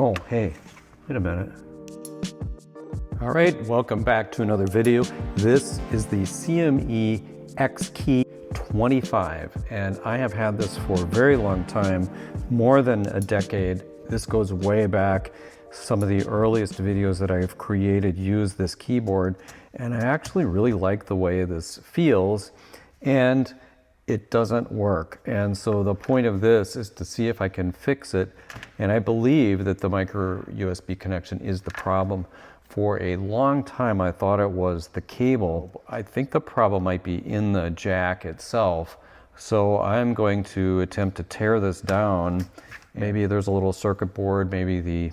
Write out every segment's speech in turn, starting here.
Oh, hey, wait a minute. All right, welcome back to another video. This is the CME Xkey 25, and I have had this for a very long time, more than a decade. This goes way back. Some of the earliest videos that I've created use this keyboard, and I actually really like the way this feels, and it doesn't work. And so the point of this is to see if I can fix it. And I believe that the micro USB connection is the problem. For a long time, I thought it was the cable. I think the problem might be in the jack itself. So I'm going to attempt to tear this down. Maybe there's a little circuit board, maybe the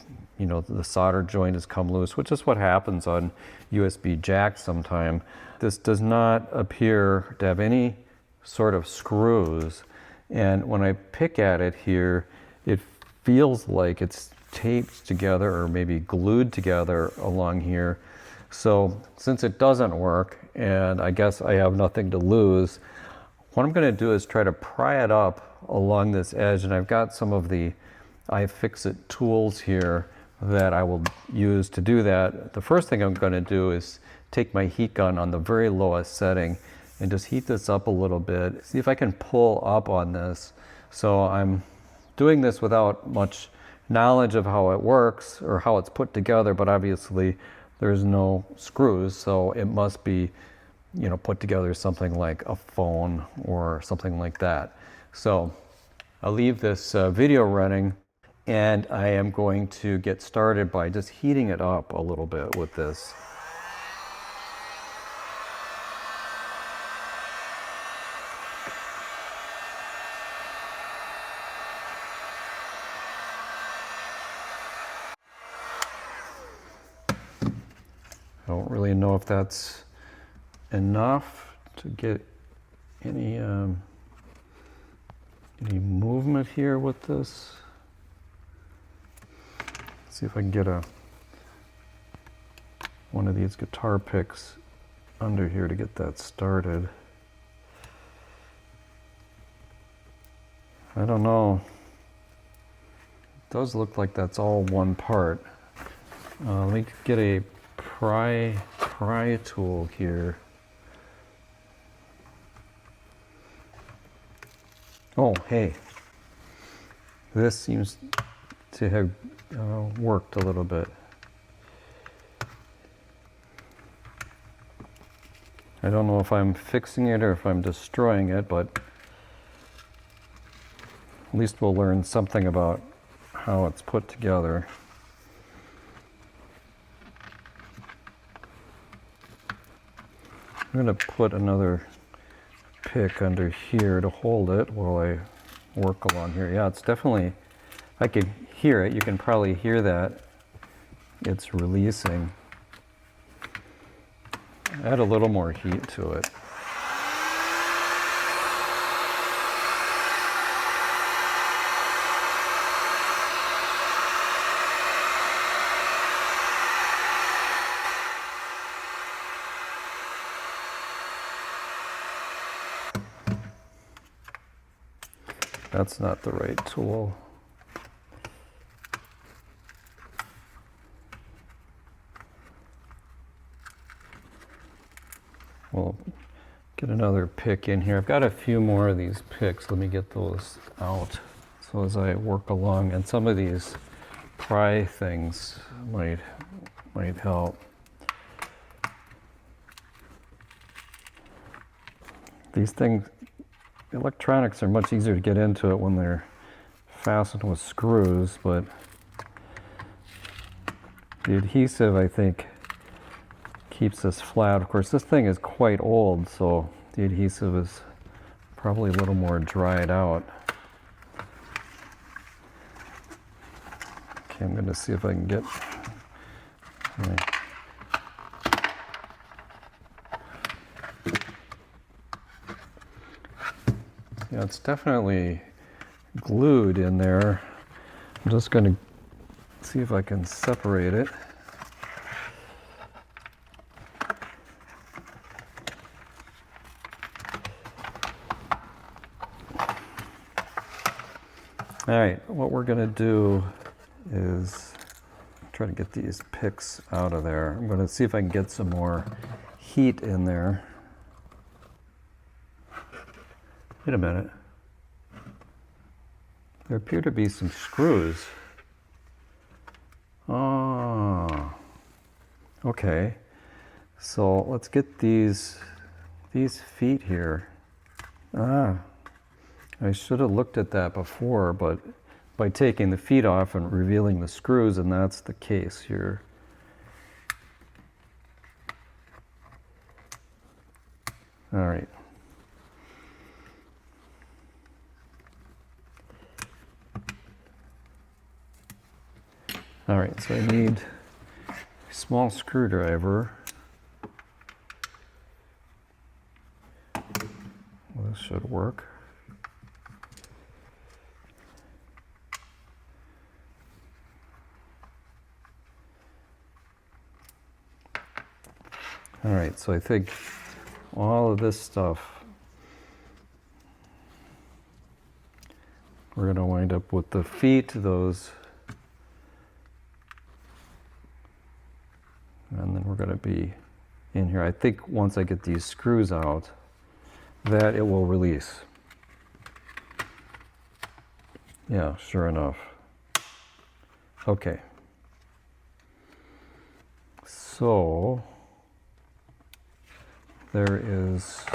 solder joint has come loose, which is what happens on USB jacks sometime. This does not appear to have any sort of screws, and when I pick at it here, it feels like it's taped together or maybe glued together along here. So since it doesn't work, and I guess I have nothing to lose, what I'm going to do is try to pry it up along this edge, and I've got some of the iFixit tools here that I will use to do that. The first thing I'm going to do is take my heat gun on the very lowest setting and just heat this up a little bit, see if I can pull up on this. So I'm doing this without much knowledge of how it works or how it's put together, but obviously there's no screws, so it must be, put together something like a phone or something like that. So I'll leave this video running, and I am going to get started by just heating it up a little bit with this. I don't really know if that's enough to get any movement here with this. Let's see if I can get one of these guitar picks under here to get that started. I don't know. It does look like that's all one part. Let me get a pry tool here. Oh, hey. This seems to have worked a little bit. I don't know if I'm fixing it or if I'm destroying it, but at least we'll learn something about how it's put together. I'm going to put another pick under here to hold it while I work along here. Yeah, it's definitely, I can hear it. You can probably hear that. It's releasing. Add a little more heat to it. That's not the right tool. We'll get another pick in here. I've got a few more of these picks. Let me get those out. So as I work along, and some of these pry things might help. These things, electronics are much easier to get into it when they're fastened with screws, but the adhesive, I think, keeps this flat. Of course, this thing is quite old, so the adhesive is probably a little more dried out. Okay, I'm going to see if I can get... Yeah, it's definitely glued in there. I'm just going to see if I can separate it. All right, what we're going to do is try to get these picks out of there. I'm going to see if I can get some more heat in there. Wait a minute. There appear to be some screws. Oh, okay. So let's get these feet here. I should have looked at that before, but by taking the feet off and revealing the screws, and that's the case here. All right. All right, so I need a small screwdriver. Well, this should work. All right, so I think all of this stuff, we're going to wind up with the feet, those, and then we're going to be in here. I think once I get these screws out, that it will release. Yeah, sure enough. Okay. So there is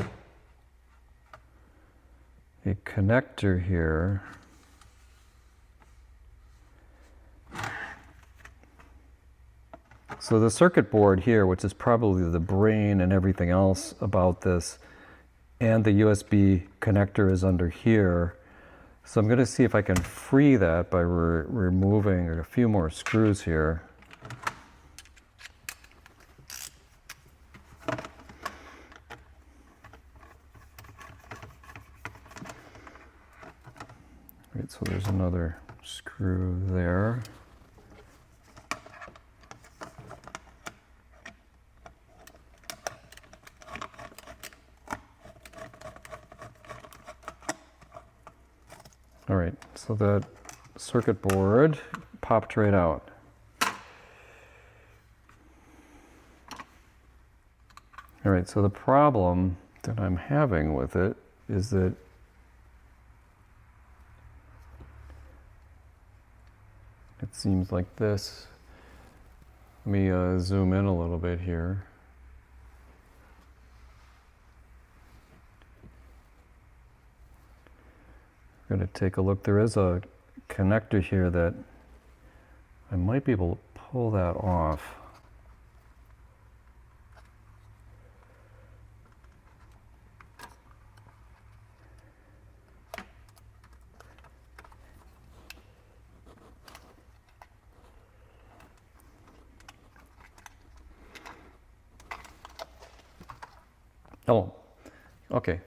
a connector here. So the circuit board here, which is probably the brain and everything else about this, and the USB connector is under here. So I'm going to see if I can free that by removing a few more screws here. Right, so there's another screw there. All right, so that circuit board popped right out. All right, so the problem that I'm having with it is that it seems like this. Let me zoom in a little bit here. We're going to take a look. There is a connector here that I might be able to pull that off. Oh, okay.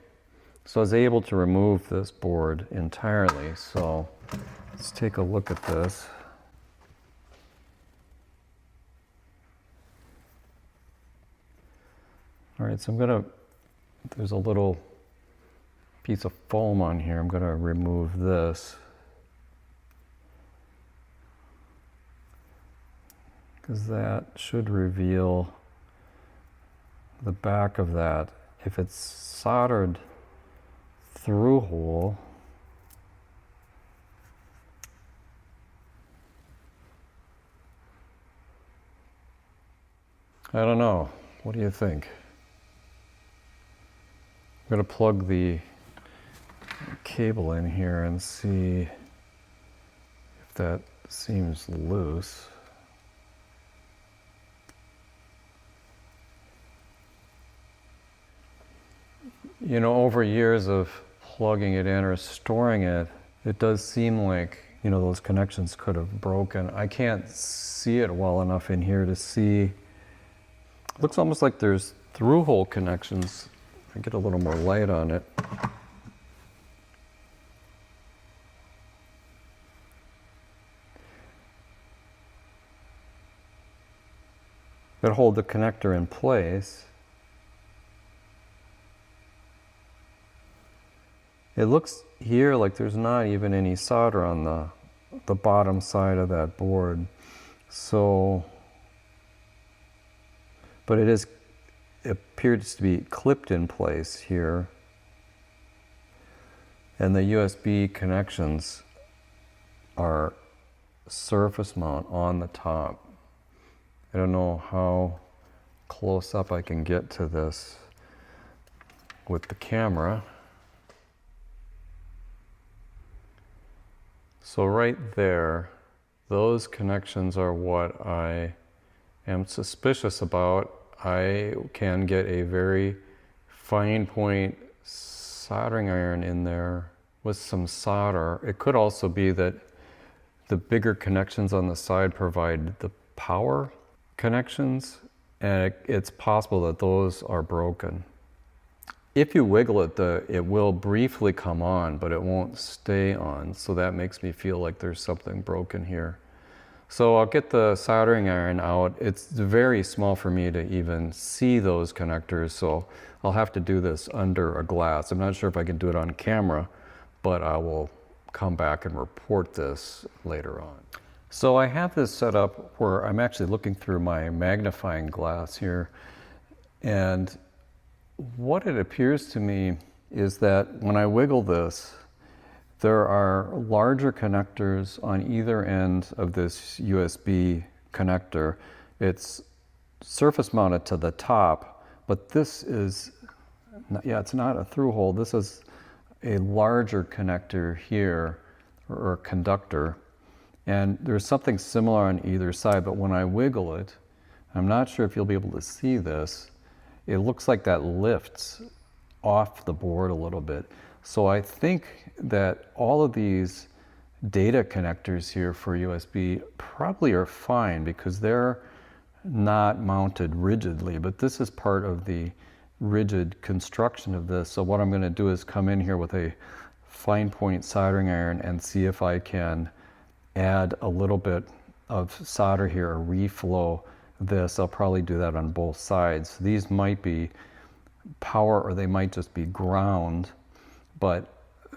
So I was able to remove this board entirely. So let's take a look at this. All right, so I'm gonna, there's a little piece of foam on here. I'm gonna remove this, because that should reveal the back of that. If it's soldered through hole, I don't know. What do you think? I'm going to plug the cable in here and see if that seems loose. You know, over years of plugging it in or storing it, it does seem like, you know, those connections could have broken. I can't see it well enough in here to see. It looks almost like there's through-hole connections. I get a little more light on it. That hold the connector in place. It looks here like there's not even any solder on the bottom side of that board. So, but it appears to be clipped in place here. And the USB connections are surface mount on the top. I don't know how close up I can get to this with the camera. So right there, those connections are what I am suspicious about. I can get a very fine point soldering iron in there with some solder. It could also be that the bigger connections on the side provide the power connections, and it's possible that those are broken. If you wiggle it, it will briefly come on, but it won't stay on. So that makes me feel like there's something broken here. So I'll get the soldering iron out. It's very small for me to even see those connectors, so I'll have to do this under a glass. I'm not sure if I can do it on camera, but I will come back and report this later on. So I have this set up where I'm actually looking through my magnifying glass here, and what it appears to me is that when I wiggle this, there are larger connectors on either end of this USB connector. It's surface mounted to the top, but this is, it's not a through hole. This is a larger connector here, or conductor. And there's something similar on either side, but when I wiggle it, I'm not sure if you'll be able to see this, it looks like that lifts off the board a little bit. So I think that all of these data connectors here for USB probably are fine because they're not mounted rigidly, but this is part of the rigid construction of this. So what I'm going to do is come in here with a fine point soldering iron and see if I can add a little bit of solder here or reflow this. I'll probably do that on both sides. These might be power or they might just be ground, but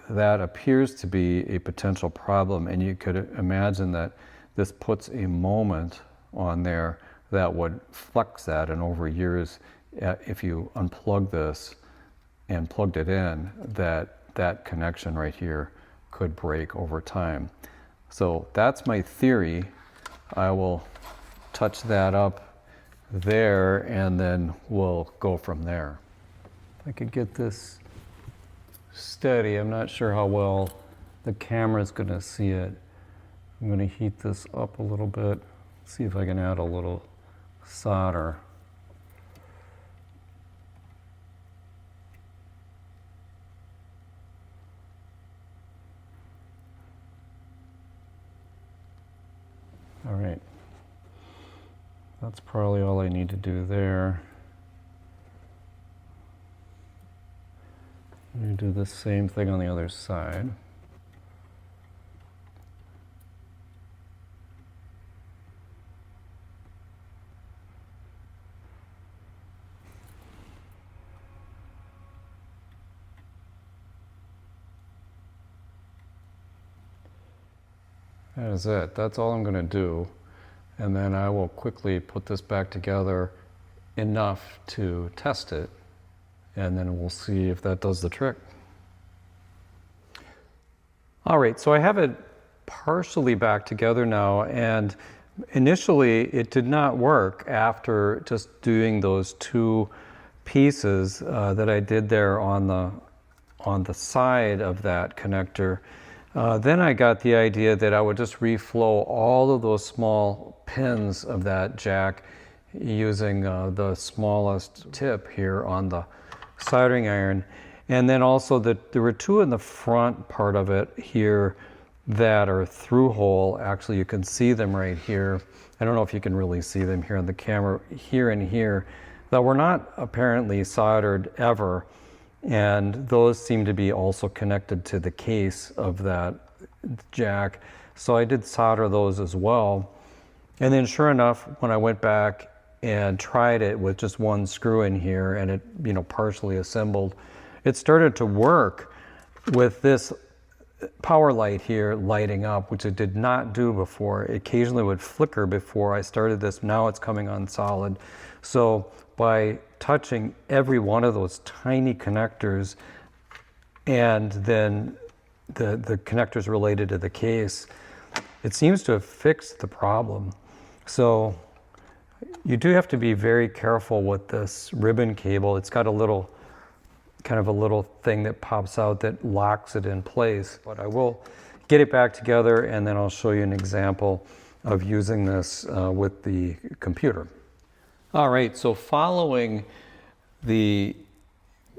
that appears to be a potential problem, and you could imagine that this puts a moment on there that would flex that, and over years, if you unplug this and plugged it in, that connection right here could break over time. So that's my theory. I will touch that up there and then we'll go from there. If I could get this steady, I'm not sure how well the camera's going to see it. I'm going to heat this up a little bit, see if I can add a little solder. All right, that's probably all I need to do there. I'm going to do the same thing on the other side. That is it. That's all I'm going to do. And then I will quickly put this back together enough to test it. And then we'll see if that does the trick. All right, so I have it partially back together now. And initially it did not work after just doing those two pieces that I did there on the side of that connector. Then I got the idea that I would just reflow all of those small pins of that jack using the smallest tip here on the soldering iron. And then also there were two in the front part of it here that are through hole. Actually, you can see them right here. I don't know if you can really see them here on the camera, here and here, that were not apparently soldered ever. And those seem to be also connected to the case of that jack. So I did solder those as well. And then sure enough, when I went back and tried it with just one screw in here and it, partially assembled, it started to work with this power light here lighting up, which it did not do before. It occasionally would flicker before I started this. Now it's coming on solid. So by touching every one of those tiny connectors and then the connectors related to the case, it seems to have fixed the problem. So you do have to be very careful with this ribbon cable. It's got a little, kind of a little thing that pops out that locks it in place. But I will get it back together and then I'll show you an example of using this with the computer. All right, so following the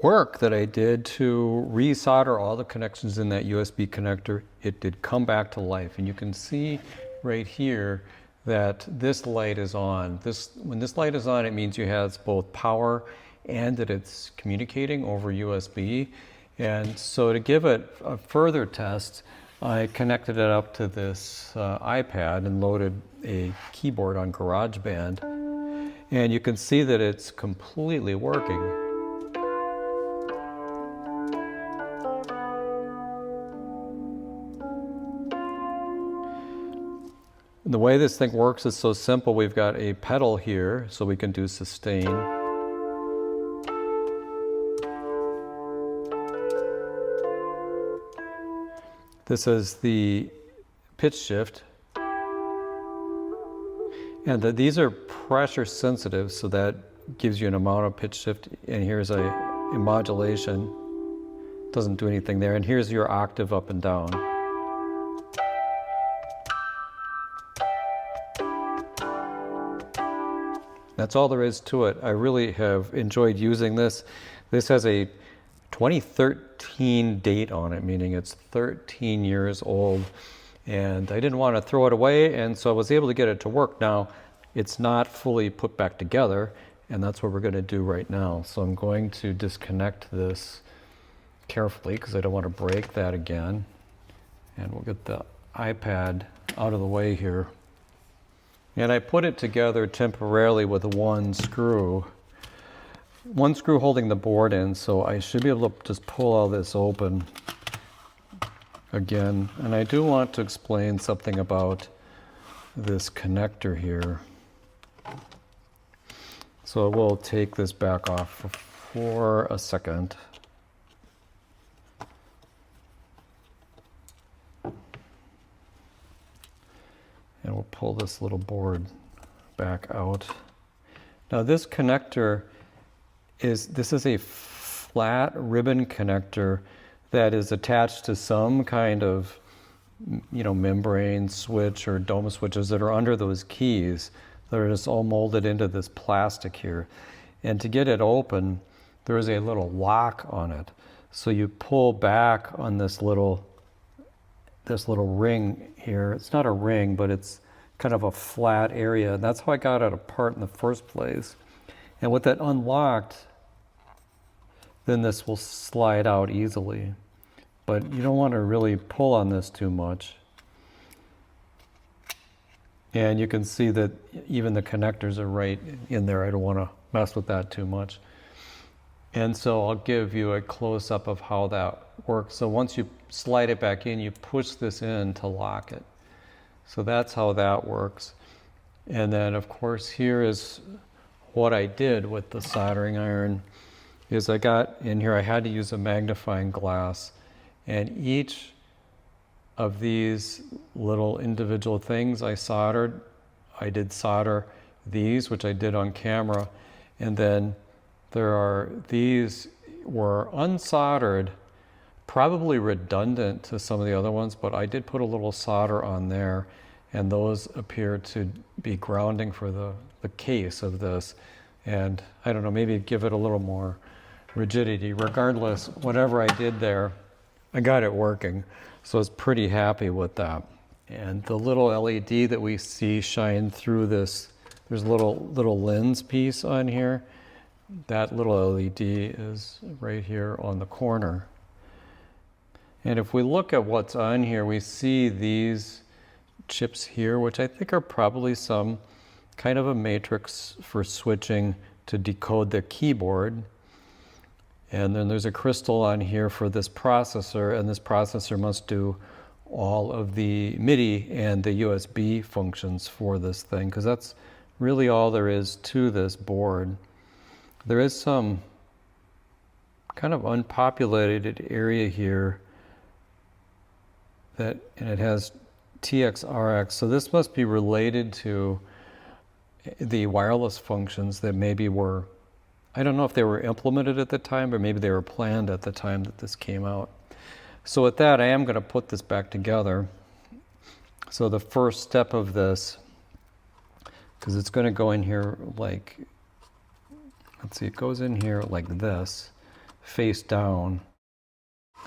work that I did to resolder all the connections in that USB connector, it did come back to life. And you can see right here that this light is on. When this light is on, it means you have both power and that it's communicating over USB. And so to give it a further test, I connected it up to this iPad and loaded a keyboard on GarageBand. And you can see that it's completely working. The way this thing works is so simple. We've got a pedal here, so we can do sustain. This is the pitch shift. And these are pressure sensitive, so that gives you an amount of pitch shift. And here's a modulation. Doesn't do anything there. And here's your octave up and down. That's all there is to it. I really have enjoyed using this. This has a 2013 date on it, meaning it's 13 years old. And I didn't want to throw it away, and so I was able to get it to work. Now, it's not fully put back together, and that's what we're going to do right now. So I'm going to disconnect this carefully because I don't want to break that again. And we'll get the iPad out of the way here. And I put it together temporarily with one screw holding the board in, so I should be able to just pull all this open again. And I do want to explain something about this connector here. So we'll take this back off for a second. And we'll pull this little board back out. Now this connector this is a flat ribbon connector that is attached to some kind of, membrane switch or dome switches that are under those keys that are just all molded into this plastic here. And to get it open, there is a little lock on it. So you pull back on this little ring here. It's not a ring, but it's kind of a flat area. And that's how I got it apart in the first place. And with that unlocked, then this will slide out easily. But you don't want to really pull on this too much. And you can see that even the connectors are right in there. I don't want to mess with that too much. And so I'll give you a close-up of how that works. So once you slide it back in, you push this in to lock it. So that's how that works. And then, of course, here is what I did with the soldering iron. Is I got in here, I had to use a magnifying glass. And each of these little individual things I soldered. I did solder these, which I did on camera. And then these were unsoldered, probably redundant to some of the other ones, but I did put a little solder on there, and those appear to be grounding for the case of this. And I don't know, maybe give it a little more rigidity. Regardless, whatever I did there, I got it working. So I was pretty happy with that. And the little LED that we see shine through this, there's a little lens piece on here. That little LED is right here on the corner. And if we look at what's on here, we see these chips here, which I think are probably some kind of a matrix for switching to decode the keyboard. And then there's a crystal on here for this processor, and this processor must do all of the MIDI and the USB functions for this thing, because that's really all there is to this board. There is some kind of unpopulated area here and it has TXRX, so this must be related to the wireless functions that maybe were, I don't know if they were implemented at the time, or maybe they were planned at the time that this came out. So with that, I am going to put this back together. So the first step of this, because it's going to go in here like, let's see, it goes in here like this, face down.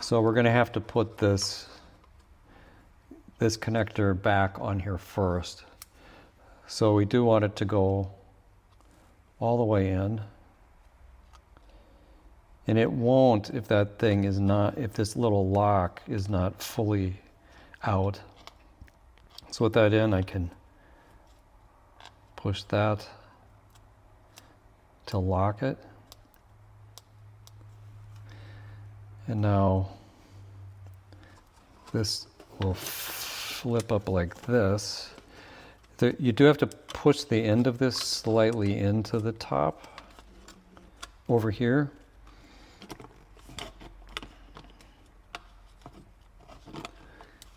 So we're going to have to put this connector back on here first. So we do want it to go all the way in. And it won't if that thing is not, if this little lock is not fully out. So with that in, I can push that to lock it. And now this will flip up like this. You do have to push the end of this slightly into the top over here.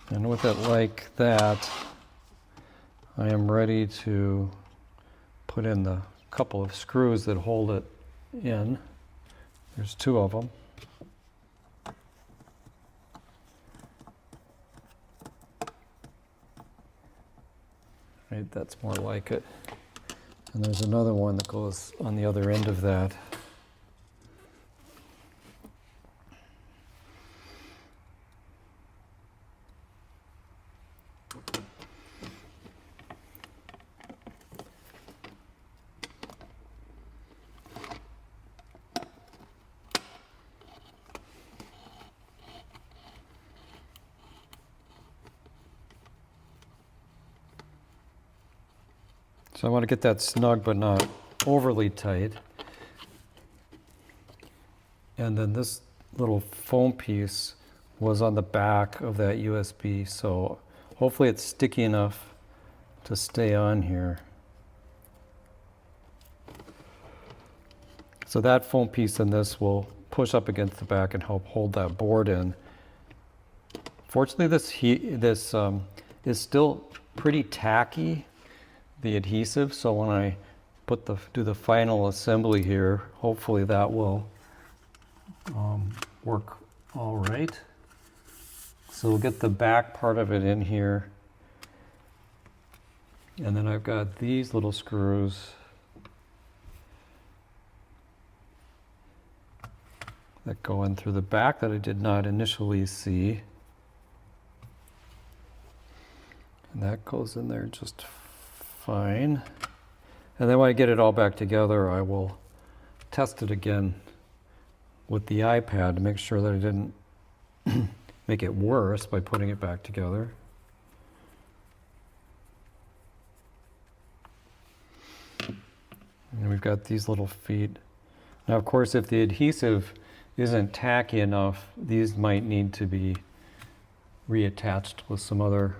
And with it like that, I am ready to put in the couple of screws that hold it in. There's two of them. Right, that's more like it. And there's another one that goes on the other end of that. So I want to get that snug but not overly tight. And then this little foam piece was on the back of that USB, so hopefully it's sticky enough to stay on here. So that foam piece and this will push up against the back and help hold that board in. Fortunately, this is still pretty tacky, the adhesive, so when I do the final assembly here, hopefully that will work all right. So we'll get the back part of it in here, and then I've got these little screws that go in through the back that I did not initially see, and that goes in there just fine. And then when I get it all back together, I will test it again with the iPad to make sure that I didn't make it worse by putting it back together. And we've got these little feet. Now, of course, if the adhesive isn't tacky enough, these might need to be reattached with some other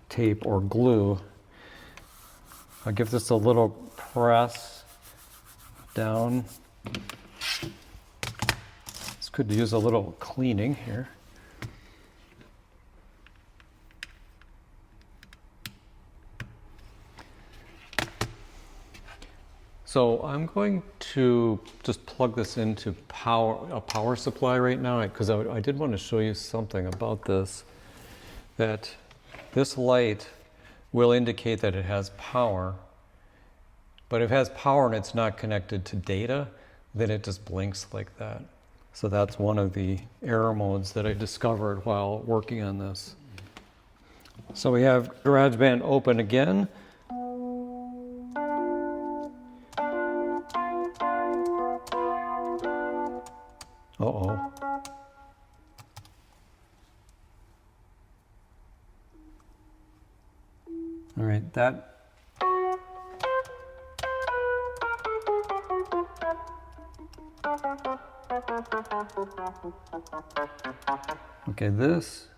tape or glue. I'll give this a little press down. This could use a little cleaning here. So I'm going to just plug this into a power supply right now, because I did want to show you something about this, that this light will indicate that it has power, but if it has power and it's not connected to data, then it just blinks like that. So that's one of the error modes that I discovered while working on this. So we have GarageBand open again. Uh-oh. All right, that. Okay, this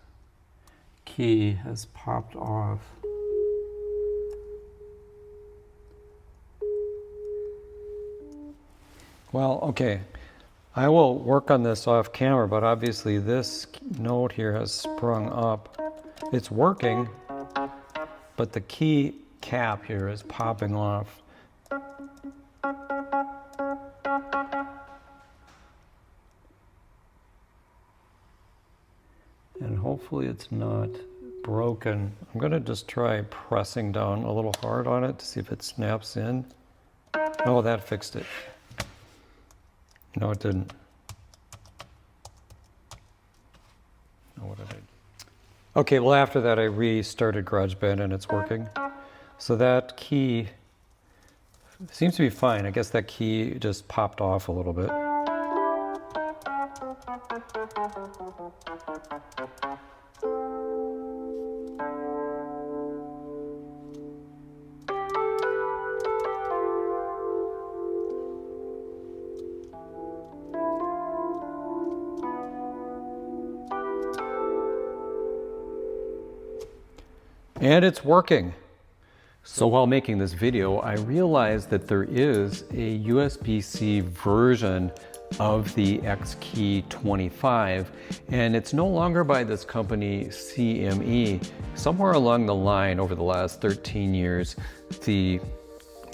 key has popped off. Well, okay, I will work on this off camera, but obviously this note here has sprung up. It's working, but the key cap here is popping off. And hopefully it's not broken. I'm going to just try pressing down a little hard on it to see if it snaps in. Oh, that fixed it. No, it didn't. Oh, what did I do? Okay, well after that I restarted GarageBand and it's working. So that key seems to be fine. I guess that key just popped off a little bit. And it's working. So while making this video, I realized that there is a USB-C version of the Xkey 25, and it's no longer by this company CME. Somewhere along the line over the last 13 years, the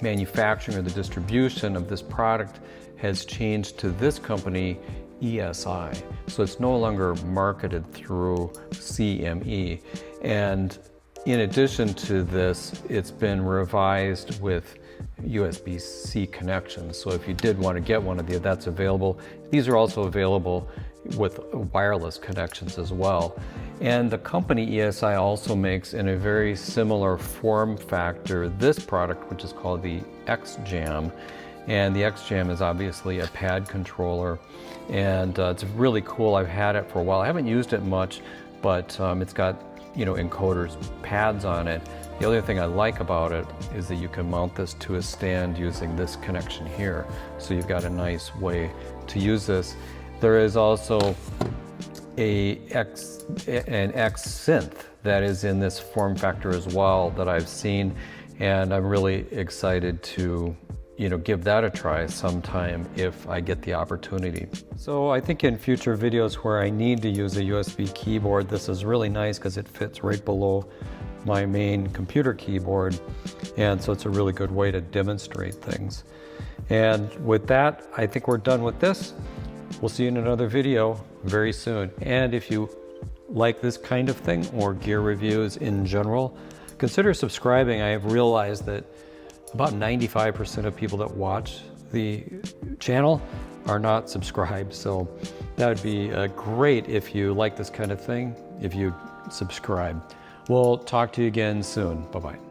manufacturing or the distribution of this product has changed to this company, ESI. So it's no longer marketed through CME. And in addition to this, it's been revised with USB-C connections. So if you did want to get one of these, that's available. These are also available with wireless connections as well. And the company ESI also makes, in a very similar form factor, this product, which is called the Xjam. And the Xjam is obviously a pad controller, and it's really cool. I've had it for a while. I haven't used it much, but it's got, you know, encoders, pads on it. The other thing I like about it is that you can mount this to a stand using this connection here. So you've got a nice way to use this. There is also an X synth that is in this form factor as well that I've seen, and I'm really excited to, you know, give that a try sometime if I get the opportunity. So I think in future videos where I need to use a USB keyboard, this is really nice because it fits right below my main computer keyboard. And so it's a really good way to demonstrate things. And with that, I think we're done with this. We'll see you in another video very soon. And if you like this kind of thing or gear reviews in general, consider subscribing. I have realized that about 95% of people that watch the channel are not subscribed. So that would be great if you like this kind of thing, if you subscribe. We'll talk to you again soon. Bye-bye.